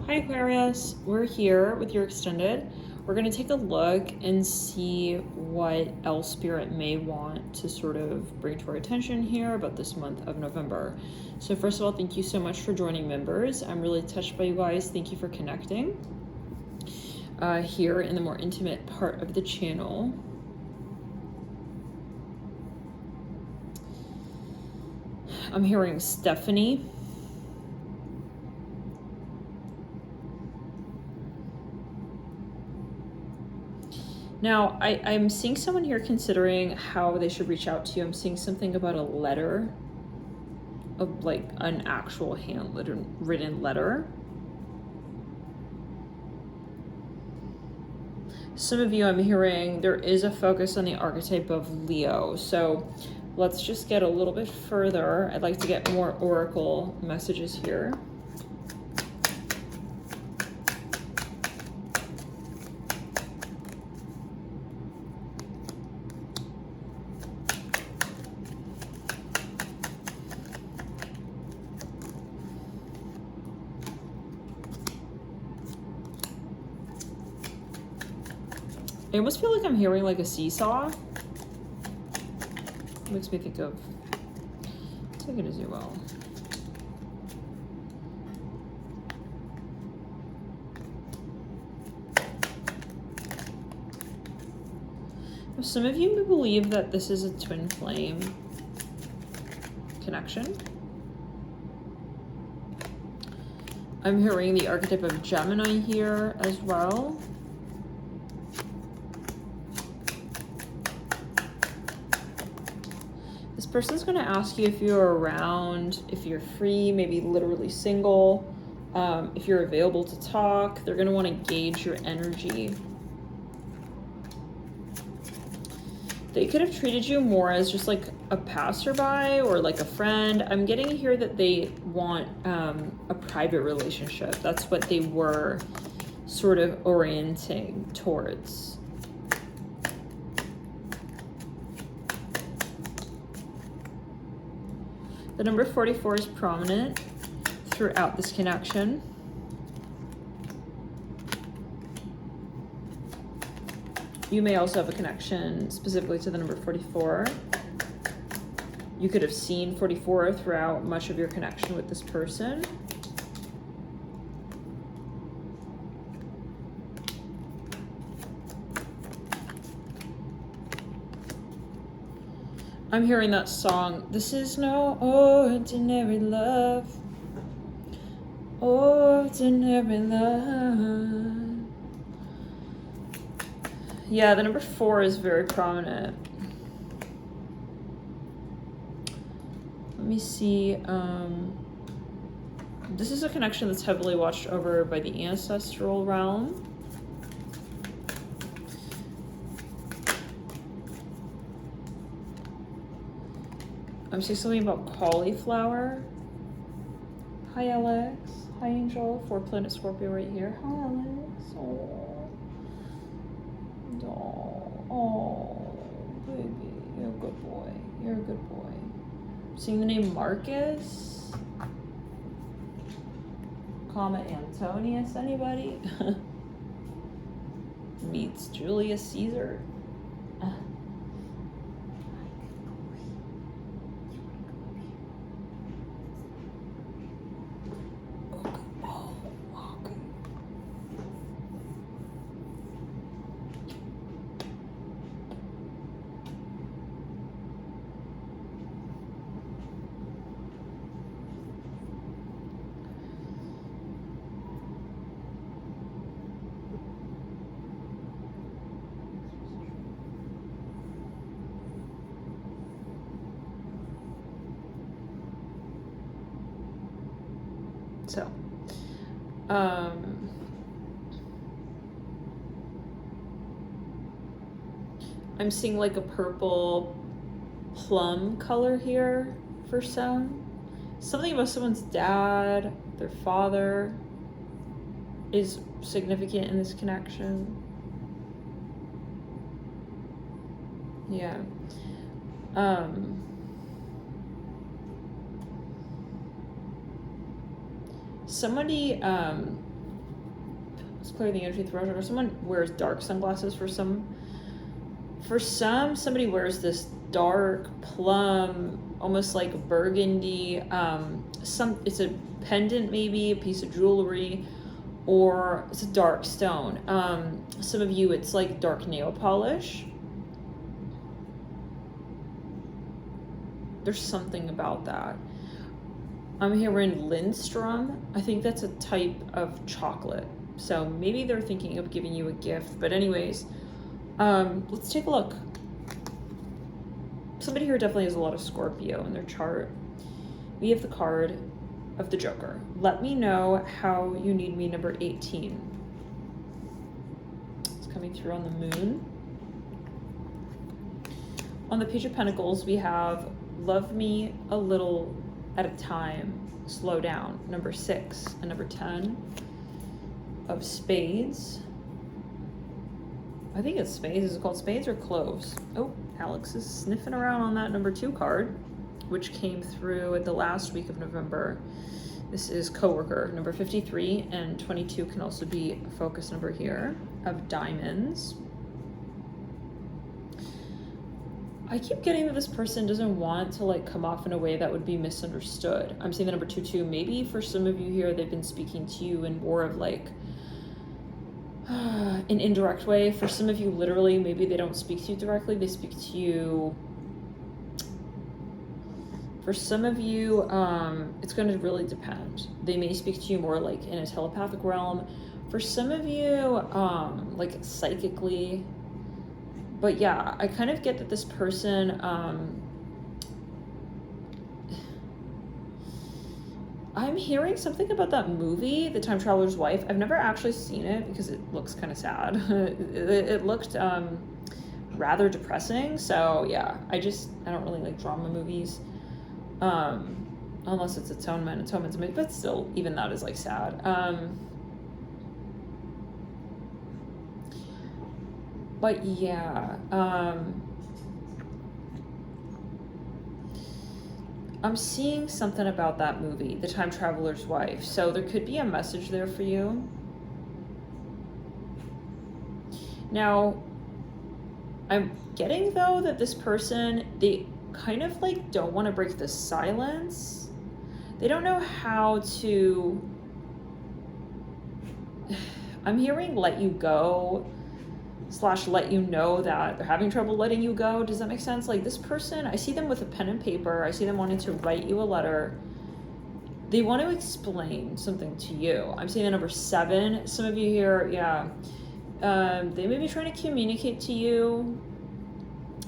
Hi Aquarius, we're here with your extended. We're going to take a look and see what else Spirit may want to sort of bring to our attention here about this month of November. So first of all, thank you so much for joining members. I'm really touched by you guys. Thank you for connecting here in the more intimate part of the channel. I'm hearing Stephanie. Now, I'm seeing someone here considering how they should reach out to you. I'm seeing something about a letter, of like an actual handwritten letter. Some of you, I'm hearing there is a focus on the archetype of Leo. So let's just get a little bit further. I'd like to get more oracle messages here. I almost feel like I'm hearing like a seesaw. Makes me think of, take it as you will. Some of you believe that this is a twin flame connection. I'm hearing the archetype of Gemini here as well. This person's going to ask you if you're around, if you're free, maybe literally single, if you're available to talk. They're going to want to gauge your energy. They could have treated you more as just like a passerby or like a friend. I'm getting here that they want a private relationship. That's what they were sort of orienting towards. The number 44 is prominent throughout this connection. You may also have a connection specifically to the number 44. You could have seen 44 throughout much of your connection with this person. I'm hearing that song, this is no ordinary love, ordinary love. Yeah, the number 4 is very prominent. Let me see. This is a connection that's heavily watched over by the ancestral realm. I'm seeing something about cauliflower. Hi, Alex. Hi, Angel. 4 planet Scorpio right here. Hi, Alex. Oh, baby. You're a good boy. You're a good boy. Seeing the name Marcus. Comma Antonius, anybody? Meets Julius Caesar. So, I'm seeing like a purple plum color here for some. Something about someone's dad, their father is significant in this connection. Yeah. Somebody clear the energy throughout, or someone wears dark sunglasses for some. Somebody wears this dark plum, almost like burgundy, it's a pendant, maybe a piece of jewelry, or it's a dark stone. Some of you, it's like dark nail polish. There's something about that. I'm hearing Lindstrom. I think that's a type of chocolate. So maybe they're thinking of giving you a gift. But anyways, let's take a look. Somebody here definitely has a lot of Scorpio in their chart. We have the card of the Joker. Let me know how you need me, number 18. It's coming through on the moon. On the Page of Pentacles, we have love me a little at a time, slow down, number 6, and number 10 of spades. I think it's spades. Is it called spades or cloves? Oh, Alex is sniffing around on that number 2 card, which came through at the last week of November. This is coworker, number 53, and 22 can also be a focus number here, of diamonds. I keep getting that this person doesn't want to like come off in a way that would be misunderstood. I'm seeing the number 22. Maybe for some of you here, they've been speaking to you in more of like an indirect way. For some of you, literally, maybe they don't speak to you directly. They speak to you. For some of you, it's going to really depend. They may speak to you more like in a telepathic realm. For some of you, like psychically. But yeah, I kind of get that this person, I'm hearing something about that movie, The Time Traveler's Wife. I've never actually seen it because it looks kind of sad. It looked rather depressing. So yeah, I don't really like drama movies. Unless it's Atonement. Atonement's a movie, but still, even that is like sad. But yeah, I'm seeing something about that movie, The Time Traveler's Wife. So there could be a message there for you. Now, I'm getting though that this person, they kind of like don't want to break the silence. They don't know how to, I'm hearing let you go / let you know that they're having trouble letting you go. Does that make sense? Like this person, I see them with a pen and paper. I see them wanting to write you a letter. They want to explain something to you. I'm seeing the number 7. Some of you here, yeah. They may be trying to communicate to you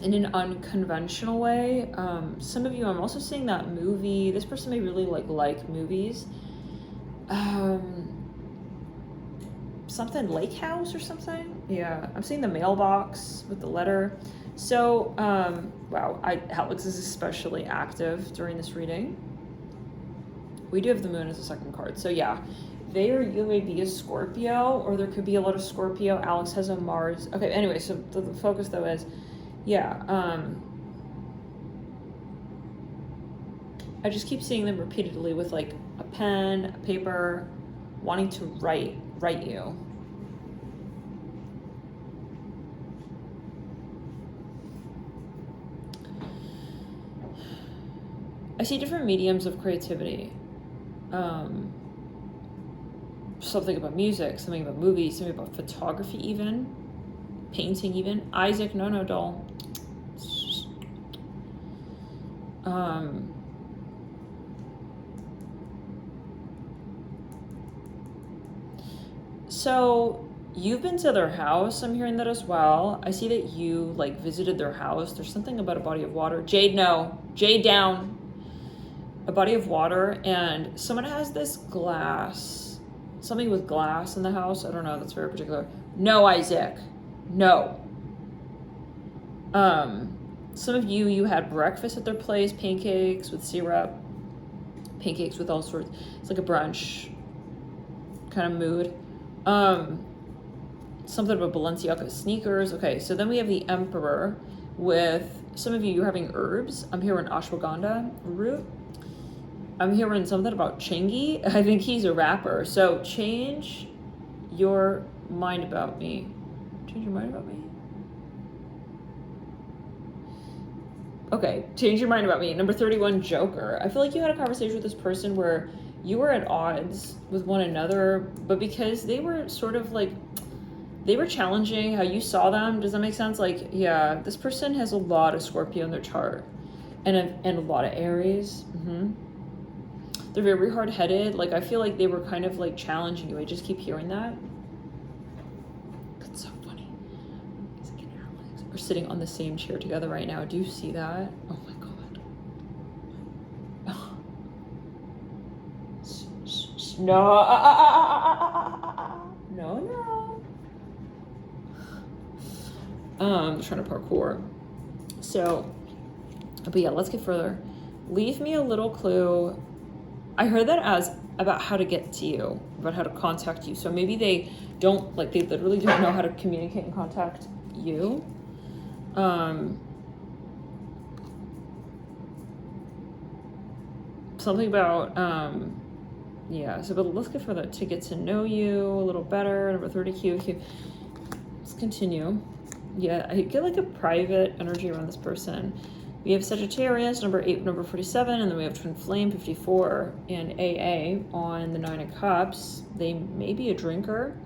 in an unconventional way. Some of you, I'm also seeing that movie. This person may really like movies. Something Lake House or something. Yeah, I'm seeing the mailbox with the letter. So, wow, Alex is especially active during this reading. We do have the moon as a second card. So yeah, you may be a Scorpio, or there could be a lot of Scorpio. Alex has a Mars. Okay, anyway, so the focus though is, yeah, I just keep seeing them repeatedly with like a pen, a paper, wanting to write you. I see different mediums of creativity. Something about music, something about movies, something about photography even, painting even. Isaac, no, doll. So you've been to their house. I'm hearing that as well. I see that you like visited their house. There's something about a body of water. Jade, no. Jade down. A body of water, and someone has this glass. Something with glass in the house. I don't know. That's very particular. No, Isaac. No. Some of you had breakfast at their place. Pancakes with syrup. Pancakes with all sorts. It's like a brunch kind of mood. Something about Balenciaga sneakers. Okay, so then we have the Emperor with some of you're having herbs. I'm hearing ashwagandha root. I'm hearing something about Chingy. I think he's a rapper. So change your mind about me. Change your mind about me? Okay, change your mind about me. Number 31, Joker. I feel like you had a conversation with this person where you were at odds with one another, but because they were sort of like, they were challenging how you saw them. Does that make sense? Like, yeah, this person has a lot of Scorpio in their chart and a lot of Aries. They're very hard-headed. Like, I feel like they were kind of like challenging you. I just keep hearing that. That's so funny. Isaac and Alex are sitting on the same chair together right now. Do you see that? Oh my God. No. No. I'm trying to parkour. So, but yeah, let's get further. Leave me a little clue. I heard that as about how to get to you, about how to contact you. So maybe they don't, like, they literally don't know how to communicate and contact you. Something about, yeah, so but let's get further. To get to know you a little better. Number 30, let's continue. Yeah, I get like a private energy around this person. We have Sagittarius, number 8, number 47, and then we have Twin Flame, 54, and AA on the 9 of Cups. They may be a drinker.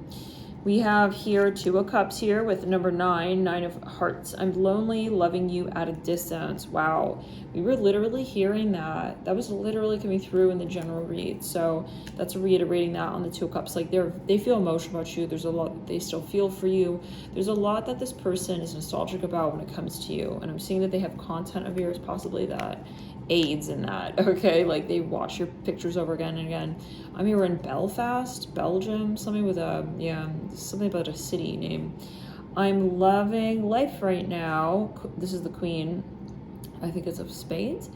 We have here 2 of Cups here with number 9, 9 of Hearts. I'm lonely, loving you at a distance. Wow. We were literally hearing that. That was literally coming through in the general read. So that's reiterating that on the 2 of Cups. Like they feel emotional about you. There's a lot that they still feel for you. There's a lot that this person is nostalgic about when it comes to you. And I'm seeing that they have content of yours possibly that aids in that, okay? Like they watch your pictures over again and again. I'm here in Belfast, Belgium, something with a, yeah, something about a city name. I'm loving life right now. This is the Queen, I think it's of Spades.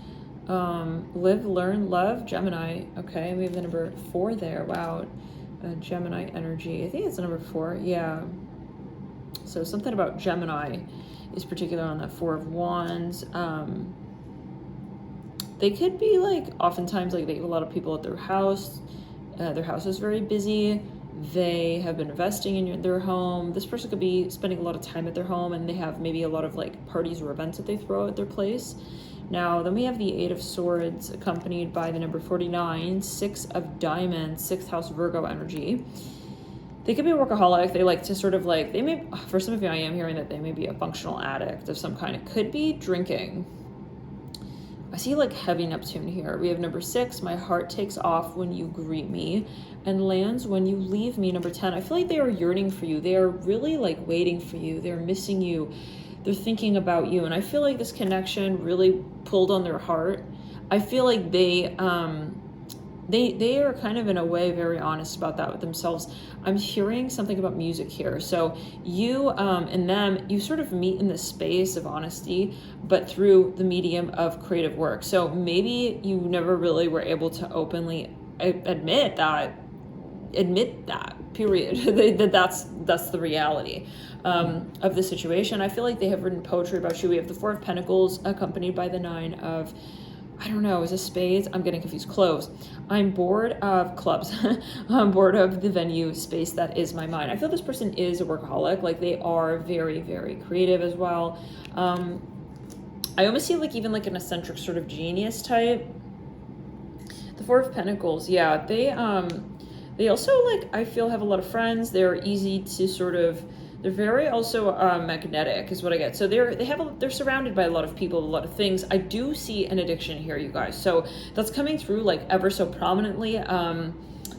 Live, learn, love, Gemini. Okay, we have the number 4 there. Wow, Gemini energy. I think it's the number 4, yeah. So something about Gemini is particular on that 4 of Wands. They could be like, oftentimes, like they have a lot of people at their house. Their house is very busy. They have been investing in their home. This person could be spending a lot of time at their home, and they have maybe a lot of like parties or events that they throw at their place. Now, then we have the 8 of Swords accompanied by the number 49, 6 of Diamonds, 6th house Virgo energy. They could be a workaholic. They like to sort of like, they may, for some of you, I am hearing that they may be a functional addict of some kind. It could be drinking. I see like heavy Neptune here. We have number 6, my heart takes off when you greet me and lands when you leave me. Number 10, I feel like they are yearning for you. They are really like waiting for you. They're missing you. They're thinking about you. And I feel like this connection really pulled on their heart. I feel like they are kind of in a way very honest about that with themselves. I'm hearing something about music here. So you and them, you sort of meet in this space of honesty, but through the medium of creative work. So maybe you never really were able to openly admit that, period. that's the reality of the situation. I feel like they have written poetry about you. We have the 4 of Pentacles accompanied by the 9 of, I don't know, is it spades? I'm getting confused. Cloves. I'm bored of clubs. I'm bored of the venue space that is my mind. I feel this person is a workaholic. Like they are very, very creative as well. I almost see like even like an eccentric sort of genius type. The 4 of Pentacles. Yeah, they also like, I feel, have a lot of friends. They're easy to sort of, they're very also magnetic is what I get. So they're surrounded by a lot of people, a lot of things. I do see an addiction here, you guys. So that's coming through like ever so prominently.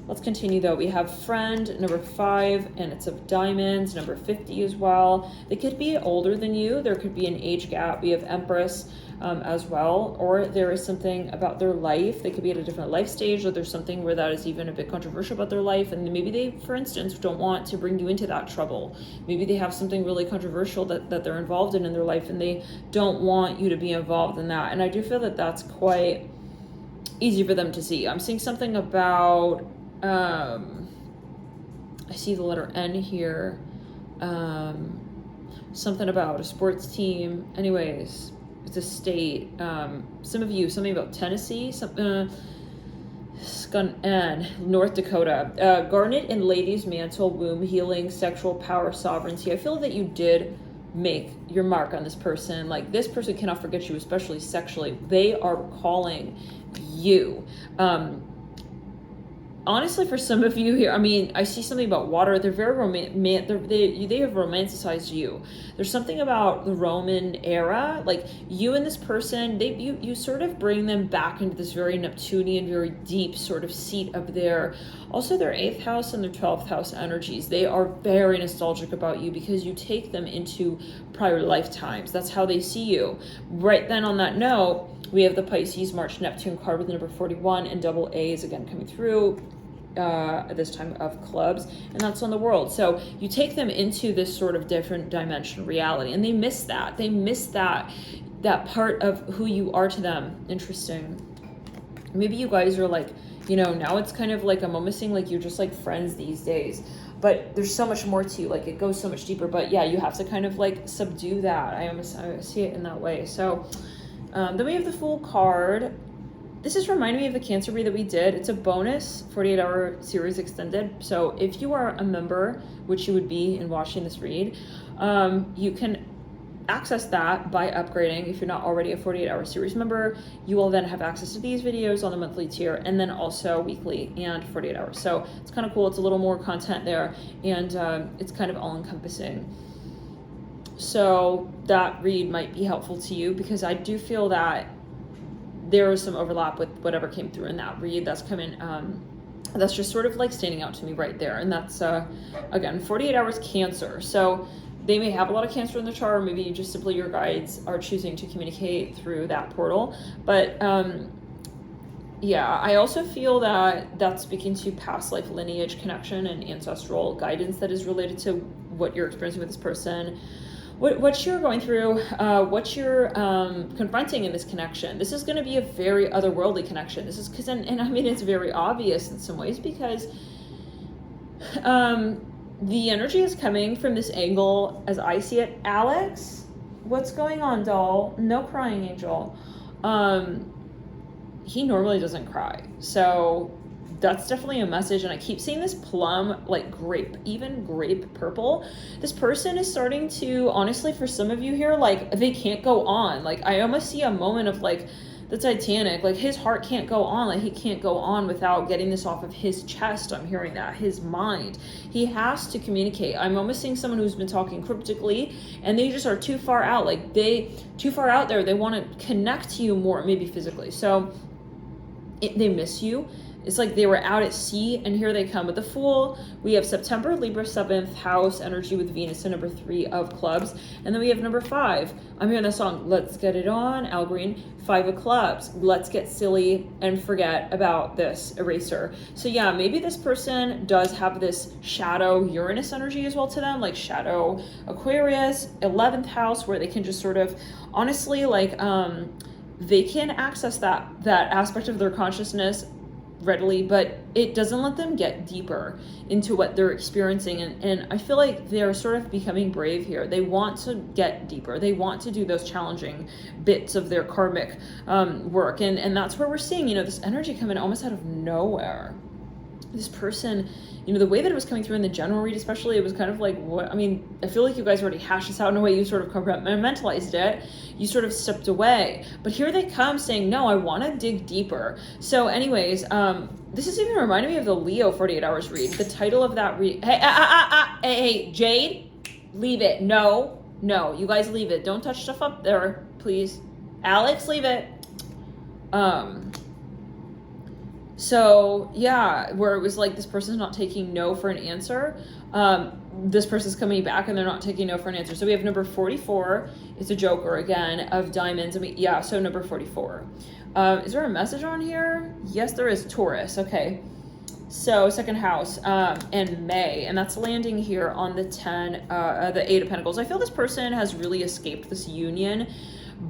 Let's continue though. We have friend, number 5, and it's of Diamonds, number 50 as well. They could be older than you. There could be an age gap. We have Empress as well, or there is something about their life. They could be at a different life stage, or there's something where that is even a bit controversial about their life, and maybe they, for instance, don't want to bring you into that trouble. Maybe they have something really controversial that they're involved in their life, and they don't want you to be involved in that. And I do feel that that's quite easy for them to see. I'm seeing something about I see the letter N here, something about a sports team. Anyways, it's a state. Some of you, something about Tennessee. And North Dakota, garnet and lady's mantle, womb healing, sexual power, sovereignty. I feel that you did make your mark on this person. Like, this person cannot forget you, especially sexually. They are calling you. Honestly, for some of you here, I mean, I see something about water. They're very they have romanticized you. There's something about the Roman era, like you and this person, you sort of bring them back into this very Neptunian, very deep sort of seat of their 8th house and their 12th house energies. They are very nostalgic about you because you take them into prior lifetimes. That's how they see you. Right then, on that note, we have the Pisces March Neptune card with the number 41, and double A is again coming through at this time of clubs, and that's on the world. So you take them into this sort of different dimension reality, and they miss that. They miss that part of who you are to them. Interesting. Maybe you guys are like, now it's kind of like I'm almost saying like you're just like friends these days. But there's so much more to you, like it goes so much deeper. But yeah, you have to kind of like subdue that. I see it in that way. So then we have the Fool card. This is reminding me of the Cancer read that we did. It's a bonus 48-hour series extended. So if you are a member, which you would be in watching this read, you can access that by upgrading. If you're not already a 48-hour series member, you will then have access to these videos on the monthly tier, and then also weekly and 48 hours. So it's kind of cool. It's a little more content there, and it's kind of all-encompassing. So that read might be helpful to you, because I do feel that there is some overlap with whatever came through in that read that's coming. That's just sort of like standing out to me right there. And that's, again, 48 hours Cancer. So they may have a lot of Cancer in the chart, or maybe just simply your guides are choosing to communicate through that portal. But yeah, I also feel that that's speaking to past life lineage connection and ancestral guidance that is related to what you're experiencing with this person. What you're going through, what you're confronting in this connection. This is going to be a very otherworldly connection. This is because, and I mean, it's very obvious in some ways, because the energy is coming from this angle as I see it. Alex, what's going on, doll? No crying, angel. He normally doesn't cry. So that's definitely a message. And I keep seeing this plum, like grape, even grape purple. This person is starting to, honestly, for some of you here, like they can't go on. Like I almost see a moment of like the Titanic, like his heart can't go on. Like he can't go on without getting this off of his chest. I'm hearing that. His mind. He has to communicate. I'm almost seeing someone who's been talking cryptically, and they just are too far out. Like too far out there. They want to connect to you more, maybe physically. So they miss you. It's like they were out at sea, and here they come with the Fool. We have September, Libra 7th house energy with Venus in number 3 of clubs. And then we have number 5. I'm hearing the song, Let's Get It On, Al Green, 5 of clubs. Let's get silly and forget about this eraser. So yeah, maybe this person does have this shadow Uranus energy as well to them, like shadow Aquarius, 11th house, where they can just sort of, honestly, like, they can access that aspect of their consciousness readily, but it doesn't let them get deeper into what they're experiencing. And I feel like they're sort of becoming brave here. They want to get deeper. They want to do those challenging bits of their karmic work. And that's where we're seeing, this energy coming almost out of nowhere. This person, the way that it was coming through in the general read, especially, it was kind of like, what? I mean, I feel like you guys already hashed this out in a way. You sort of compartmentalized it. You sort of stepped away. But here they come saying, no, I want to dig deeper. So anyways, this is even reminding me of the Leo 48 hours read. The title of that read. Hey, Jade, leave it. No, you guys leave it. Don't touch stuff up there, please. Alex, leave it. So yeah, where it was like this person's not taking no for an answer. This person's coming back and they're not taking no for an answer. So we have number 44. It's a Joker again of diamonds. So number 44. Is there a message on here? Yes, there is. Taurus. Okay. So second house and May, and that's landing here on the 8 of Pentacles. I feel this person has really escaped this union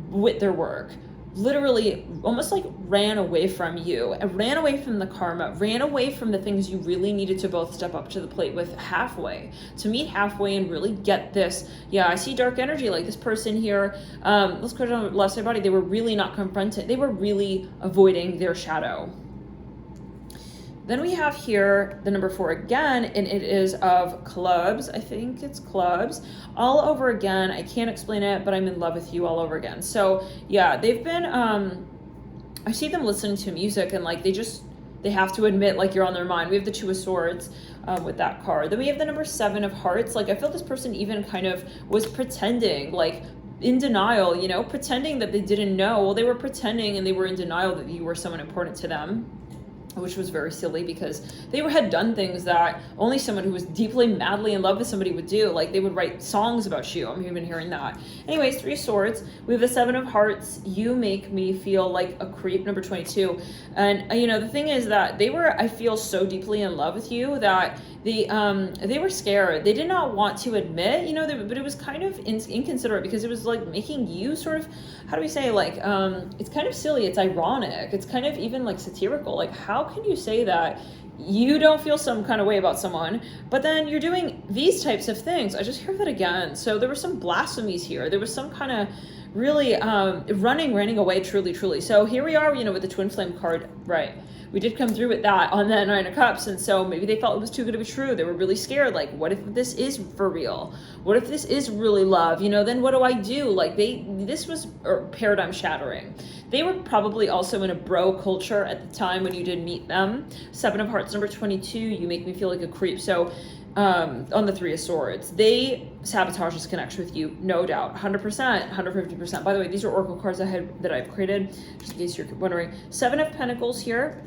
with their work. Literally almost like ran away from you and ran away from the karma, ran away from the things you really needed to both step up to the plate with to meet halfway and really get this. Yeah, I see dark energy, like this person here. Let's go down the left side body. They were really not confronted. They were really avoiding their shadow. Then we have here the number 4 again, and it is of clubs. I think it's clubs all over again. I can't explain it, but I'm in love with you all over again. So yeah, they've been, I see them listening to music, and like they have to admit like you're on their mind. We have the 2 of Swords with that card. Then we have the number 7 of Hearts. Like I feel this person even kind of was pretending, like in denial, you know, pretending that they didn't know. Well, they were pretending and they were in denial that you were someone important to them, which was very silly because they had done things that only someone who was deeply, madly in love with somebody would do. Like they would write songs about you. I'm even hearing that. Anyways, 3 of Swords. We have the 7 of Hearts. You make me feel like a creep, number 22. And you know, the thing is that they were, I feel, so deeply in love with you that they were scared. They did not want to admit, you know, but it was kind of inconsiderate because it was like making you sort of, how do we say, like, it's kind of silly. It's ironic. It's kind of even like satirical. Like, how can you say that you don't feel some kind of way about someone, but then you're doing these types of things? I just hear that again. So there were some blasphemies here. There was some kind of really running away, truly. So here we are, you know, with the Twin Flame card, right? We did come through with that on that 9 of Cups, and so maybe they felt it was too good to be true. They were really scared, like, what if this is for real? What if this is really love? You know, then what do I do? Like, this was paradigm shattering. They were probably also in a bro culture at the time when you did meet them. 7 of Hearts, number 22, you make me feel like a creep. So on the 3 of Swords, they sabotage this connection with you, no doubt, 100%, 150%. By the way, these are oracle cards that I've created, just in case you're wondering. 7 of Pentacles here.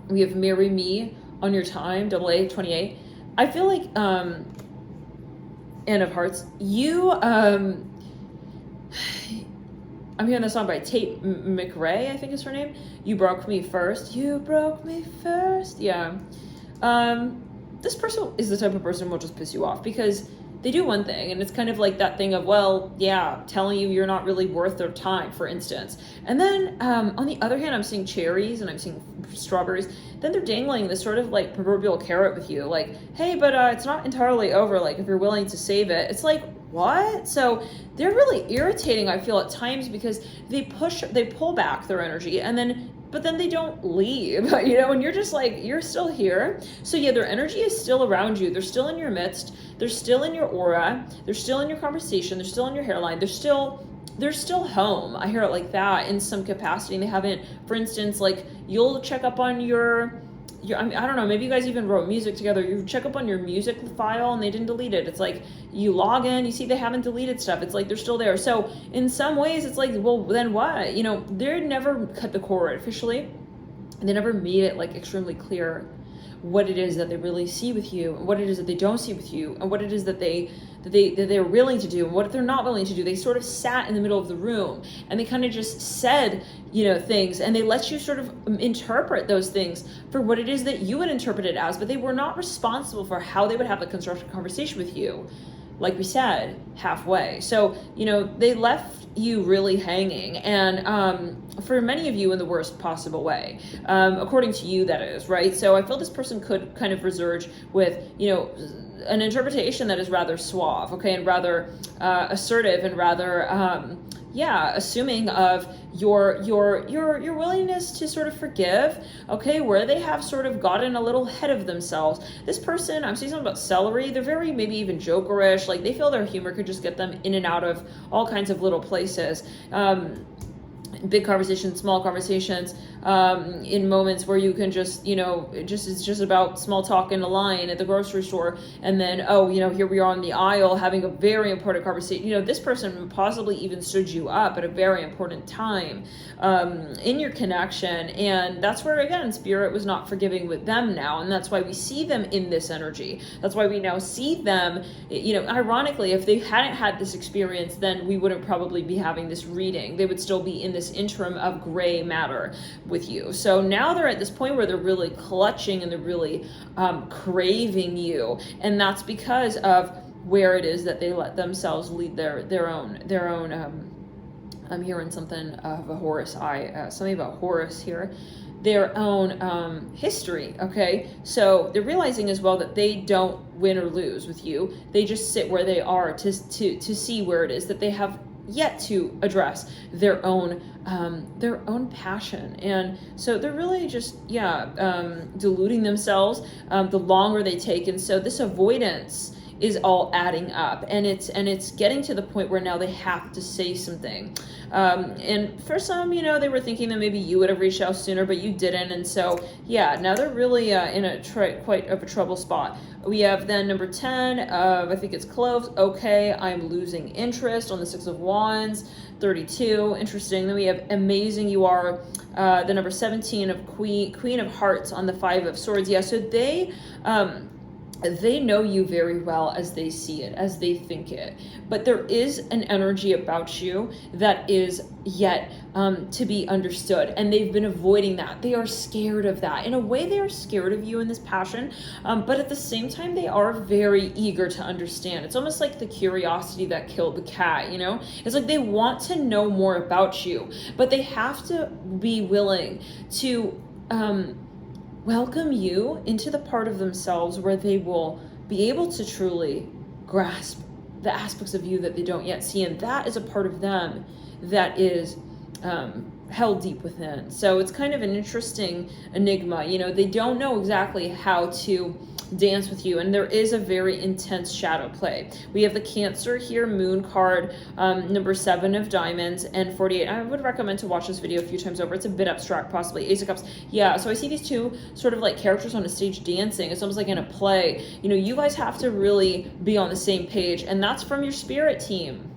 We have Marry Me on Your Time, AA 28. I feel like End of Hearts, you I'm hearing the song by Tate McRae, I think is her name. You broke me first. You broke me first. Yeah. This person is the type of person who will just piss you off because they do one thing, and it's kind of like that thing of, well, yeah, telling you you're not really worth their time, for instance. And then on the other hand, I'm seeing cherries and I'm seeing strawberries. Then they're dangling this sort of like proverbial carrot with you, like, hey, but it's not entirely over. Like, if you're willing to save it. It's like, what? So they're really irritating, I feel, at times, because they pull back their energy, but then they don't leave, you know, and you're just like, you're still here. So yeah, their energy is still around you. They're still in your midst. They're still in your aura. They're still in your conversation. They're still in your hairline. They're still home. I hear it like that in some capacity. They haven't, for instance, like, you'll check up on your I don't know, maybe you guys even wrote music together. You check up on your music file and they didn't delete it. It's like you log in, you see they haven't deleted stuff. It's like they're still there. So in some ways it's like, well, then what? You know, they never cut the cord officially. They never made it like extremely clear what it is that they really see with you, and what it is that they don't see with you, and what it is that they're willing to do, and what if they're not willing to do. They sort of sat in the middle of the room and they kind of just said, you know, things, and they let you sort of interpret those things for what it is that you would interpret it as, but they were not responsible for how they would have a constructive conversation with you. Like we said, halfway. So, you know, they left you really hanging, and for many of you in the worst possible way, according to you, that is, right? So I feel this person could kind of resurge with, you know, an interpretation that is rather suave, okay, and rather assertive, and rather assuming of your willingness to sort of forgive, okay, where they have sort of gotten a little ahead of themselves. This person, I'm seeing something about celery. They're very maybe even jokerish. Like, they feel their humor could just get them in and out of all kinds of little places. Big conversations, small conversations, in moments where you can just, you know, it's just about small talk in a line at the grocery store, and then, oh, you know, here we are on the aisle having a very important conversation. You know, this person possibly even stood you up at a very important time in your connection, and that's where, again, Spirit was not forgiving with them now, and that's why we see them in this energy. That's why we now see them, you know, ironically, if they hadn't had this experience, then we wouldn't probably be having this reading. They would still be in this interim of gray matter with you. So now they're at this point where they're really clutching and they're really craving you, and that's because of where it is that they let themselves lead their own I'm hearing something of a Horus something about Horus here, their own history, okay? So they're realizing as well that they don't win or lose with you. They just sit where they are to see where it is that they have yet to address their own passion. And so they're really just deluding themselves the longer they take. And so this avoidance is all adding up, and it's getting to the point where now they have to say something. And for some, they were thinking that maybe you would have reached out sooner, but you didn't. And so, now they're really in a quite of a trouble spot. We have then number 10 of, I think it's cloves. Okay, I'm losing interest on the 6 of Wands. 32, interesting. Then we have amazing, you are the number 17 of Queen of Hearts on the 5 of Swords. So they know you very well as they see it, as they think it. But there is an energy about you that is yet to be understood. And they've been avoiding that. They are scared of that. In a way, they are scared of you in this passion. But at the same time, they are very eager to understand. It's almost like the curiosity that killed the cat, It's like they want to know more about you. But they have to be willing to welcome you into the part of themselves where they will be able to truly grasp the aspects of you that they don't yet see. And that is a part of them that is held deep within. So it's kind of an interesting enigma. They don't know exactly how to dance with you, and there is a very intense shadow play. We have the Cancer here, Moon card, number 7 of Diamonds, and 48. I would recommend to watch this video a few times over. It's a bit abstract, possibly. Ace of Cups. So I see these two sort of like characters on a stage dancing. It's almost like in a play. You guys have to really be on the same page, and that's from your spirit team.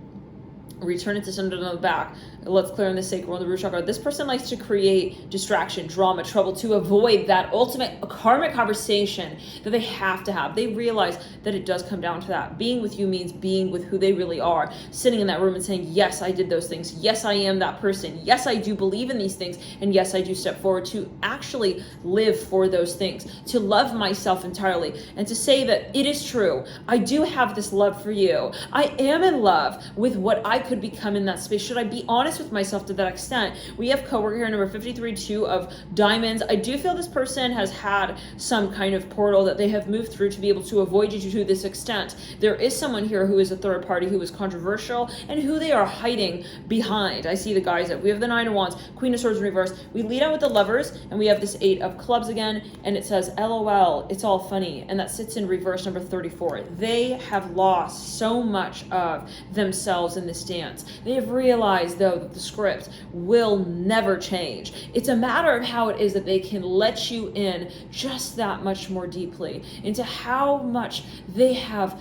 Return it to sender on the back. Let's clear in the sacral and the root chakra. This person likes to create distraction, drama, trouble to avoid that ultimate karmic conversation that they have to have. They realize that it does come down to that. Being with you means being with who they really are. Sitting in that room and saying, yes, I did those things. Yes, I am that person. Yes, I do believe in these things. And yes, I do step forward to actually live for those things, to love myself entirely, and to say that it is true. I do have this love for you. I am in love with what I could become in that space. Should I be honest with myself to that extent? We have coworker here, number 53, 2 of Diamonds. I do feel this person has had some kind of portal that they have moved through to be able to avoid you to this extent. There is someone here who is a third party, who is controversial, and who they are hiding behind. I see the guys that we have the 9 of Wands, Queen of Swords in reverse. We lead out with the Lovers, and we have this 8 of Clubs again, and it says LOL, it's all funny, and that sits in reverse, number 34. They have lost so much of themselves in this dance. They have realized, though, that the script will never change. It's a matter of how it is that they can let you in just that much more deeply into how much they have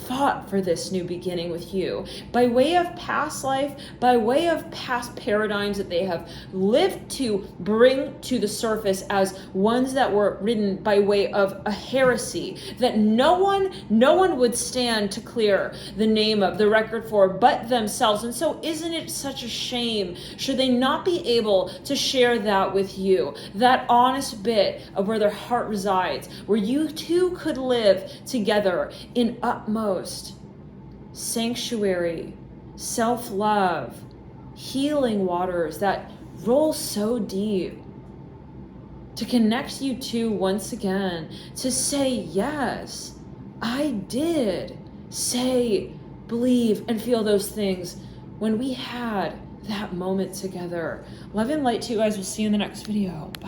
fought for this new beginning with you by way of past life, by way of past paradigms that they have lived to bring to the surface as ones that were written by way of a heresy that no one would stand to clear the name of, the record for, but themselves. And so isn't it such a shame should they not be able to share that with you, that honest bit of where their heart resides, where you two could live together in utmost sanctuary, self-love, healing waters that roll so deep, to connect you two once again, to say, yes, I did say, believe, and feel those things when we had that moment together. Love and light to you guys. We'll see you in the next video. Bye.